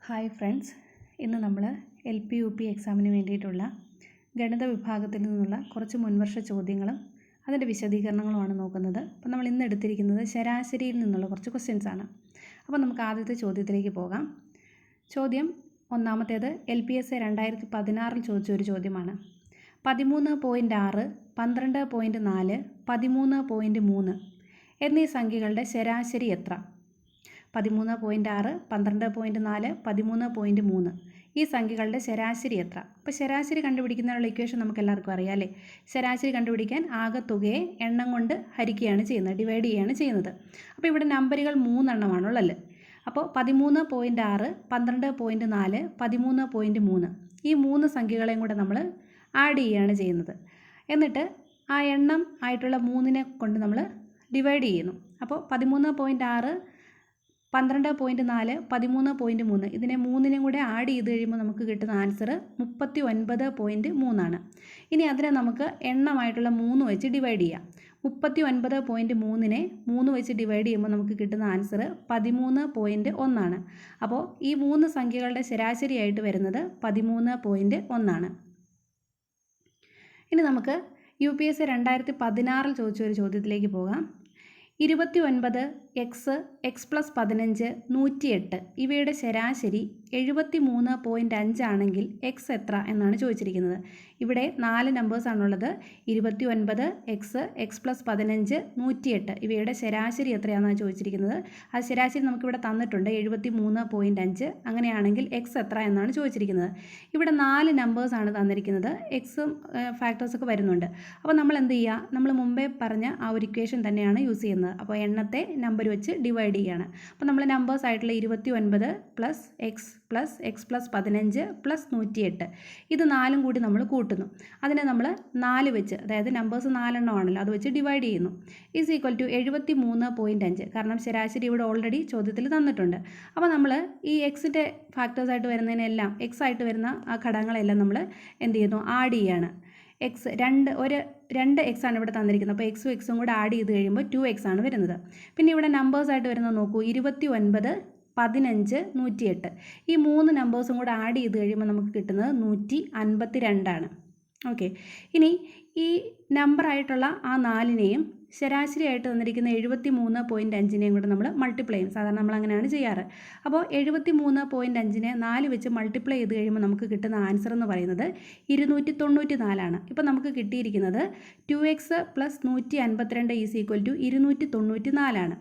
Hi friends, ഇന്ന് നമ്മൾ LP UP എക്സാമിന് വേണ്ടിയിട്ടുള്ള ഗണിത വിഭാഗത്തിൽ നിന്നുള്ള കുറച്ച് മുൻവർഷ ചോദ്യങ്ങളും അതിൻ്റെ വിശദീകരണങ്ങളുമാണ് നോക്കുന്നത്. അപ്പോൾ നമ്മൾ ഇന്ന് എടുത്തിരിക്കുന്നത് ശരാശരിയിൽ നിന്നുള്ള കുറച്ച് ക്വസ്റ്റ്യൻസാണ്. അപ്പോൾ നമുക്ക് ആദ്യത്തെ ചോദ്യത്തിലേക്ക് പോകാം. ചോദ്യം ഒന്നാമത്തേത് LPSA 2016 ചോദിച്ച ഒരു ചോദ്യമാണ്. 13.6, 12.4, 13.3 എന്നീ സംഖ്യകളുടെ ശരാശരി എത്ര? 13.6, 12.4, 13.3 ഈ സംഖ്യകളുടെ ശരാശരി എത്ര? അപ്പോൾ ശരാശരി കണ്ടുപിടിക്കുന്നതിനുള്ള ഇക്വേഷൻ നമുക്ക് എല്ലാവർക്കും അറിയാം അല്ലേ? ശരാശരി കണ്ടുപിടിക്കാൻ ആകെത്തുകയെ എണ്ണം കൊണ്ട് ഹരിക്കുകയാണ് ചെയ്യുന്നത്, ഡിവൈഡ് ചെയ്യുകയാണ് ചെയ്യുന്നത്. അപ്പോൾ ഇവിടെ നമ്പറുകൾ 3 എണ്ണമാണുള്ളത്. അപ്പോൾ 13.6, 12.4, 13.3 ഈ 3 സംഖ്യകളെയും കൂടെ നമ്മൾ ആഡ് ചെയ്യുകയാണ് ചെയ്യുന്നത്. എന്നിട്ട് ആ എണ്ണം ആയിട്ടുള്ള 3നെ കൊണ്ട് നമ്മൾ ഡിവൈഡ് ചെയ്യുന്നു. അപ്പോൾ 13.6, 12.4, 13.3 ഇതിനെ 3നെയും കൂടെ ആഡ് ചെയ്ത് കഴിയുമ്പോൾ നമുക്ക് കിട്ടുന്ന ആൻസർ 39.3 ആണ്. ഇനി അതിനെ നമുക്ക് എണ്ണമായിട്ടുള്ള 3 വെച്ച് ഡിവൈഡ് ചെയ്യാം. 39.3നെ 3 വെച്ച് ഡിവൈഡ് ചെയ്യുമ്പോൾ നമുക്ക് കിട്ടുന്ന ആൻസർ 13.1 ആണ്. അപ്പോൾ ഈ 3 സംഖ്യകളുടെ ശരാശരിയായിട്ട് വരുന്നത് 13.1 ആണ്. ഇനി നമുക്ക് UPSA 2016 ചോദിച്ച ഒരു ചോദ്യത്തിലേക്ക് പോകാം. 29, x പ്ലസ് 15, 108 ഇവയുടെ ശരാശരി 73.5 ആണെങ്കിൽ എക്സ് എത്ര എന്നാണ് ചോദിച്ചിരിക്കുന്നത്. ഇവിടെ 4 നമ്പേഴ്സാണുള്ളത്. 29, x പ്ലസ് 15, 108 ഇവയുടെ ശരാശരി എത്രയാണെന്നാണ് ചോദിച്ചിരിക്കുന്നത്. അത് ശരാശരി നമുക്കിവിടെ തന്നിട്ടുണ്ട് 73.5. അങ്ങനെയാണെങ്കിൽ എക്സ് എത്ര എന്നാണ് ചോദിച്ചിരിക്കുന്നത്. ഇവിടെ 4 നമ്പേഴ്സാണ് തന്നിരിക്കുന്നത്. എക്സും ഫാക്ടേഴ്സൊക്കെ വരുന്നുണ്ട്. അപ്പോൾ നമ്മൾ എന്ത് ചെയ്യുക? നമ്മൾ മുമ്പേ പറഞ്ഞ ആ ഒരു ഇക്വേഷൻ തന്നെയാണ് യൂസ് ചെയ്യുന്നത്. അപ്പോൾ എണ്ണത്തെ നമ്പർ വെച്ച് ഡിവൈഡ് ചെയ്യുകയാണ്. അപ്പോൾ നമ്മൾ നമ്പേഴ്സ് ആയിട്ടുള്ള 29 പ്ലസ് എക്സ് പ്ലസ് 15 പ്ലസ് 108 ഇത് 4ഉം കൂടി നമ്മൾ കൂട്ടുന്നു. അതിനെ നമ്മൾ 4 വെച്ച്, അതായത് നമ്പേഴ്സ് 4 എണ്ണമാണല്ലോ, അത് വെച്ച് ഡിവൈഡ് ചെയ്യുന്നു. Is equal to 73.5. കാരണം ശരാശരി ഇവിടെ ഓൾറെഡി ചോദ്യത്തിൽ തന്നിട്ടുണ്ട്. അപ്പോൾ നമ്മൾ ഈ എക്സിൻ്റെ ഫാക്ടേഴ്സായിട്ട് വരുന്നതിനെല്ലാം, എക്സ് ആയിട്ട് വരുന്ന ആ ഘടകങ്ങളെല്ലാം നമ്മൾ എന്ത് ചെയ്യുന്നു? ആഡ് ചെയ്യാണ്. എക്സ് രണ്ട് എക്സ് ആണ് ഇവിടെ തന്നിരിക്കുന്നത്. അപ്പോൾ എക്സും കൂടെ ആഡ് ചെയ്ത് കഴിയുമ്പോൾ 2x ആണ് വരുന്നത്. പിന്നെ ഇവിടെ നമ്പേഴ്സായിട്ട് വരുന്നത് നോക്കൂ, 29, 15, 108 ഈ 3 നമ്പേഴ്സും കൂടെ ആഡ് ചെയ്ത് കഴിയുമ്പോൾ നമുക്ക് കിട്ടുന്നത് 152 ആണ്. ഓക്കെ, ഇനി ഈ നമ്പറായിട്ടുള്ള ആ 4നെയും ശരാശരിയായിട്ട് തന്നിരിക്കുന്ന 73.5നെയും കൂടെ നമ്മൾ മൾട്ടിപ്ലൈ ചെയ്യും. സാധാരണ നമ്മൾ അങ്ങനെയാണ് ചെയ്യാറ്. അപ്പോൾ 73.5നെ 4 വെച്ച് മൾട്ടിപ്ലൈ ചെയ്ത് കഴിയുമ്പോൾ നമുക്ക് കിട്ടുന്ന ആൻസർ എന്ന് പറയുന്നത് 294 ആണ്. ഇപ്പോൾ നമുക്ക് കിട്ടിയിരിക്കുന്നത് 2x plus 152 is equal to 294 ആണ്.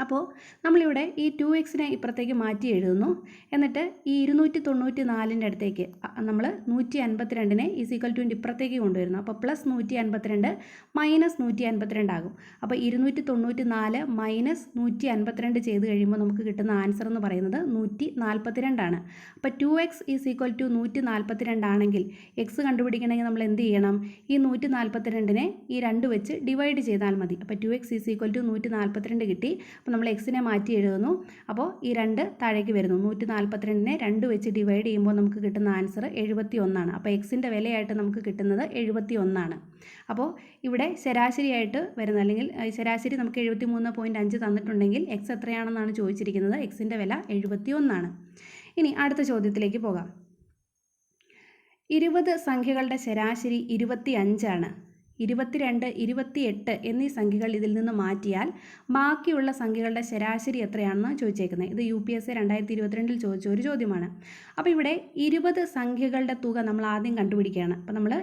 അപ്പോൾ നമ്മളിവിടെ ഈ 2xനെ ഇപ്പുറത്തേക്ക് മാറ്റി എഴുതുന്നു. എന്നിട്ട് ഈ 294ൻ്റെ അടുത്തേക്ക് നമ്മൾ 152നെ ഈസ് ഈക്വൽ ടു ഇപ്പുറത്തേക്ക് കൊണ്ടുവരുന്നു. അപ്പോൾ പ്ലസ് 152 മൈനസ് 152 ആകും. അപ്പോൾ 294 മൈനസ് 152 ചെയ്ത് കഴിയുമ്പോൾ നമുക്ക് കിട്ടുന്ന ആൻസർ എന്ന് പറയുന്നത് 142 ആണ്. അപ്പോൾ 2x ഈസ് ഈക്വൽ ടു 142 ആണെങ്കിൽ എക്സ് കണ്ടുപിടിക്കണമെങ്കിൽ നമ്മൾ എന്ത് ചെയ്യണം? ഈ 142നെ ഈ 2 വെച്ച് ഡിവൈഡ് ചെയ്താൽ മതി. അപ്പോൾ 2x ഈസ് ഈക്വൽ ടു 142 കിട്ടി. അപ്പോൾ നമ്മൾ എക്സിനെ മാറ്റി എഴുതുന്നു. അപ്പോൾ ഈ 2 താഴേക്ക് വരുന്നു. 142നെ 2 വെച്ച് ഡിവൈഡ് ചെയ്യുമ്പോൾ നമുക്ക് കിട്ടുന്ന ആൻസർ 71 ആണ്. അപ്പോൾ എക്സിൻ്റെ വിലയായിട്ട് നമുക്ക് കിട്ടുന്നത് 71 ആണ്. അപ്പോൾ ഇവിടെ ശരാശരിയായിട്ട് വരുന്ന, അല്ലെങ്കിൽ ശരാശരി നമുക്ക് 73.5 തന്നിട്ടുണ്ടെങ്കിൽ എക്സ് എത്രയാണെന്നാണ് ചോദിച്ചിരിക്കുന്നത്. എക്സിൻ്റെ വില 71 ആണ്. ഇനി അടുത്ത ചോദ്യത്തിലേക്ക് പോകാം. 20 സംഖ്യകളുടെ ശരാശരി 25 ആണ്. 22, 28 എന്നീ സംഖ്യകൾ ഇതിൽ നിന്ന് മാറ്റിയാൽ ബാക്കിയുള്ള സംഖ്യകളുടെ ശരാശരി എത്രയാണെന്ന് ചോദിച്ചേക്കുന്നത്. ഇത് UPSA 2022 ചോദിച്ച ഒരു ചോദ്യമാണ്. അപ്പോൾ ഇവിടെ 20 സംഖ്യകളുടെ തുക നമ്മൾ ആദ്യം കണ്ടുപിടിക്കുകയാണ്. അപ്പോൾ നമ്മൾ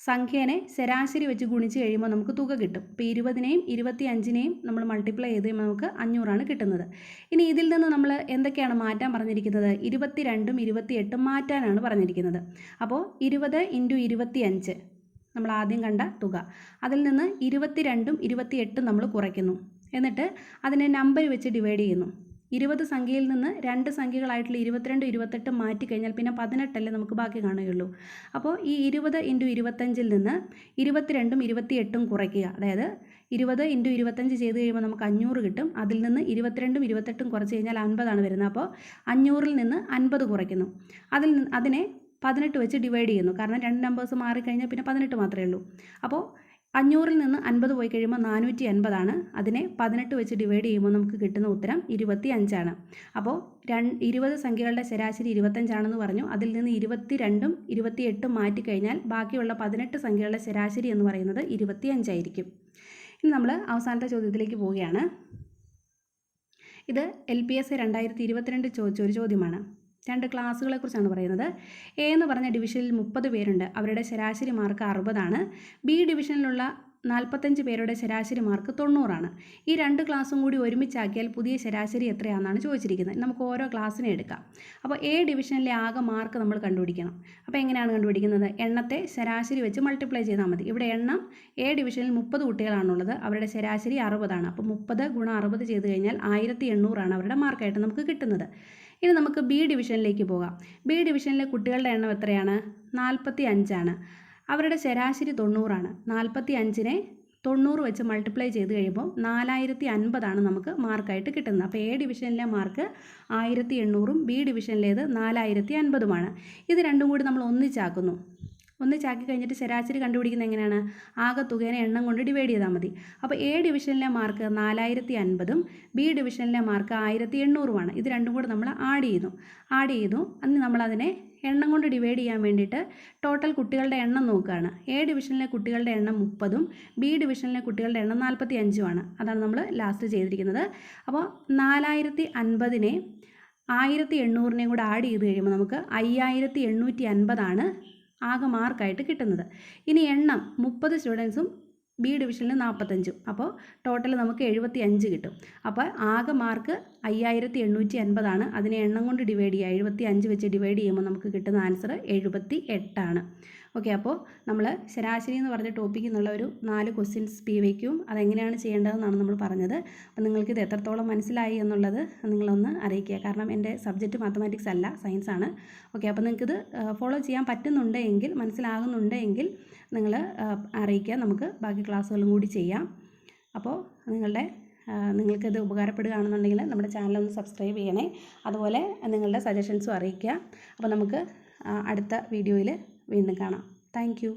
സംഖ്യേനെ ശരാശരി വെച്ച് ഗുണിച്ച് കഴിയുമ്പോൾ നമുക്ക് തുക കിട്ടും. അപ്പോൾ 20നെയും 25നെയും നമ്മൾ മൾട്ടിപ്ലൈ ചെയ്ത് കഴിയുമ്പോൾ നമുക്ക് 500 ആണ് കിട്ടുന്നത്. ഇനി ഇതിൽ നിന്ന് നമ്മൾ എന്തൊക്കെയാണ് മാറ്റാൻ പറഞ്ഞിരിക്കുന്നത്? 22ഉം 28ഉം മാറ്റാനാണ് പറഞ്ഞിരിക്കുന്നത്. അപ്പോൾ 20 × 25 നമ്മൾ ആദ്യം കണ്ട തുക, അതിൽ നിന്ന് 22ഉം 28ഉം നമ്മൾ കുറയ്ക്കുന്നു. എന്നിട്ട് അതിനെ നമ്പർ വെച്ച് ഡിവൈഡ് ചെയ്യുന്നു. 20 സംഖ്യയിൽ നിന്ന് 2 സംഖ്യകളായിട്ടുള്ള 22, 28 മാറ്റിക്കഴിഞ്ഞാൽ പിന്നെ 18 നമുക്ക് ബാക്കി കാണുകയുള്ളൂ. അപ്പോൾ ഈ 20 × 25ൽ നിന്ന് 22ഉം 28ഉം കുറയ്ക്കുക. അതായത് 20 × 25 ചെയ്ത് കഴിയുമ്പോൾ നമുക്ക് 500 കിട്ടും. അതിൽ നിന്ന് 22ഉം 28ഉം കുറച്ച് കഴിഞ്ഞാൽ 50 ആണ് വരുന്നത്. അപ്പോൾ 500ൽ നിന്ന് 50 കുറയ്ക്കുന്നു. അതിനെ 18 വെച്ച് ഡിവൈഡ് ചെയ്യുന്നു. കാരണം 2 നമ്പേഴ്സ് മാറിക്കഴിഞ്ഞാൽ പിന്നെ 18 മാത്രമേ ഉള്ളൂ. അപ്പോൾ 500-ൽ നിന്ന് 50 പോയി കഴിയുമ്പോൾ 480 അതിനെ 18 വെച്ച് ഡിവൈഡ് ചെയ്യുമ്പോൾ നമുക്ക് കിട്ടുന്ന ഉത്തരം 25 അപ്പോൾ 20 സംഖ്യകളുടെ ശരാശരി 25 പറഞ്ഞു. അതിൽ നിന്ന് 22ഉം 28ഉം മാറ്റിക്കഴിഞ്ഞാൽ ബാക്കിയുള്ള 18 സംഖ്യകളുടെ ശരാശരി എന്ന് പറയുന്നത് 25 ആയിരിക്കും. ഇനി നമ്മൾ അവസാനത്തെ ചോദ്യത്തിലേക്ക് പോവുകയാണ്. ഇത് LPSA 2022 ചോദിച്ച ഒരു ചോദ്യമാണ്. 2 ക്ലാസ്സുകളെക്കുറിച്ചാണ് പറയുന്നത്. എ എന്ന് പറഞ്ഞ ഡിവിഷനിൽ 30 പേരുണ്ട്. അവരുടെ ശരാശരി മാർക്ക് 60. ബി ഡിവിഷനിലുള്ള 45 പേരുടെ ശരാശരി മാർക്ക് 90. ഈ 2 ക്ലാസ്സും കൂടി ഒരുമിച്ചാക്കിയാൽ പുതിയ ശരാശരി എത്രയാണെന്നാണ് ചോദിച്ചിരിക്കുന്നത്. നമുക്ക് ഓരോ ക്ലാസ്സിനെ എടുക്കാം. അപ്പോൾ എ ഡിവിഷനിലെ ആകെ മാർക്ക് നമ്മൾ കണ്ടുപിടിക്കണം. അപ്പോൾ എങ്ങനെയാണ് കണ്ടുപിടിക്കുന്നത്? എണ്ണത്തെ ശരാശരി വെച്ച് മൾട്ടിപ്ലൈ ചെയ്താൽ മതി. ഇവിടെ എണ്ണം എ ഡിവിഷനിൽ 30 കുട്ടികളാണുള്ളത്. അവരുടെ ശരാശരി 60. അപ്പോൾ 30 × 60 ചെയ്ത് കഴിഞ്ഞാൽ 1800 അവരുടെ മാർക്കായിട്ട് നമുക്ക് കിട്ടുന്നത്. ഇനി നമുക്ക് ബി ഡിവിഷനിലേക്ക് പോകാം. ബി ഡിവിഷനിലെ കുട്ടികളുടെ എണ്ണം എത്രയാണ്? 45. അവരുടെ ശരാശരി 90. 45നെ 90 വെച്ച് മൾട്ടിപ്ലൈ ചെയ്ത് കഴിയുമ്പോൾ 4050 നമുക്ക് മാർക്കായിട്ട് കിട്ടുന്നത്. അപ്പോൾ എ ഡിവിഷനിലെ മാർക്ക് 1800ഉം ബി ഡിവിഷനിലേത് 4050ഉമാണ്. ഇത് രണ്ടും കൂടി നമ്മൾ ഒന്നിച്ചാക്കി കഴിഞ്ഞിട്ട് ശരാശരി കണ്ടുപിടിക്കുന്നത് എങ്ങനെയാണ്? ആകെ തുകേനെ എണ്ണം കൊണ്ട് ഡിവൈഡ് ചെയ്താൽ മതി. അപ്പോൾ എ ഡിവിഷനിലെ മാർക്ക് 4050ഉം ബി ഡിവിഷനിലെ മാർക്ക് 1800ഉമാണ്. ഇത് രണ്ടും കൂടെ നമ്മൾ ആഡ് ചെയ്തു. അന്ന് നമ്മളതിനെ എണ്ണം കൊണ്ട് ഡിവൈഡ് ചെയ്യാൻ വേണ്ടിയിട്ട് ടോട്ടൽ കുട്ടികളുടെ എണ്ണം നോക്കുകയാണ്. എ ഡിവിഷനിലെ കുട്ടികളുടെ എണ്ണം 30ഉം ബി ഡിവിഷനിലെ കുട്ടികളുടെ എണ്ണം 45ഉമാണ്. അതാണ് നമ്മൾ ലാസ്റ്റ് ചെയ്തിരിക്കുന്നത്. അപ്പോൾ 4050നെ 1800നെയും കൂടെ ആഡ് ചെയ്ത് കഴിയുമ്പോൾ നമുക്ക് 5850 ആകെ മാർക്കായിട്ട് കിട്ടുന്നത്. ഇനി എണ്ണം 30 സ്റ്റുഡൻസും ബി ഡിവിഷനിൽ 45. അപ്പോൾ ടോട്ടൽ നമുക്ക് 75 കിട്ടും. അപ്പോൾ ആകെ മാർക്ക് 5850 അതിനെ എണ്ണം കൊണ്ട് ഡിവൈഡ് ചെയ്യുക. 75 വെച്ച് ഡിവൈഡ് ചെയ്യുമ്പോൾ നമുക്ക് കിട്ടുന്ന ആൻസർ 78. ഓക്കെ, അപ്പോൾ നമ്മൾ ശരാശരി എന്ന് പറഞ്ഞ ടോപ്പിക്കിൽ നിന്നുള്ള ഒരു 4 ക്വസ്റ്റ്യൻസ് PYQയും അതെങ്ങനെയാണ് ചെയ്യേണ്ടതെന്നാണ് നമ്മൾ പറഞ്ഞത്. അപ്പോൾ നിങ്ങൾക്കിത് എത്രത്തോളം മനസ്സിലായി എന്നുള്ളത് നിങ്ങളൊന്ന് അറിയിക്കുക. കാരണം എൻ്റെ സബ്ജക്റ്റ് മാത്തമാറ്റിക്സ് അല്ല, സയൻസ് ആണ്. ഓക്കെ, അപ്പോൾ നിങ്ങൾക്കിത് ഫോളോ ചെയ്യാൻ പറ്റുന്നുണ്ടെങ്കിൽ, മനസ്സിലാകുന്നുണ്ടെങ്കിൽ നിങ്ങൾ അറിയിക്കുക. നമുക്ക് ബാക്കി ക്ലാസ്സുകളും കൂടി ചെയ്യാം. അപ്പോൾ നിങ്ങൾക്കിത് ഉപകാരപ്പെടുകയാണെന്നുണ്ടെങ്കിൽ നമ്മുടെ ചാനലൊന്ന് സബ്സ്ക്രൈബ് ചെയ്യണേ. അതുപോലെ നിങ്ങളുടെ സജഷൻസും അറിയിക്കുക. അപ്പോൾ നമുക്ക് അടുത്ത വീഡിയോയിൽ വീണ്ടും കാണാം. Thank you.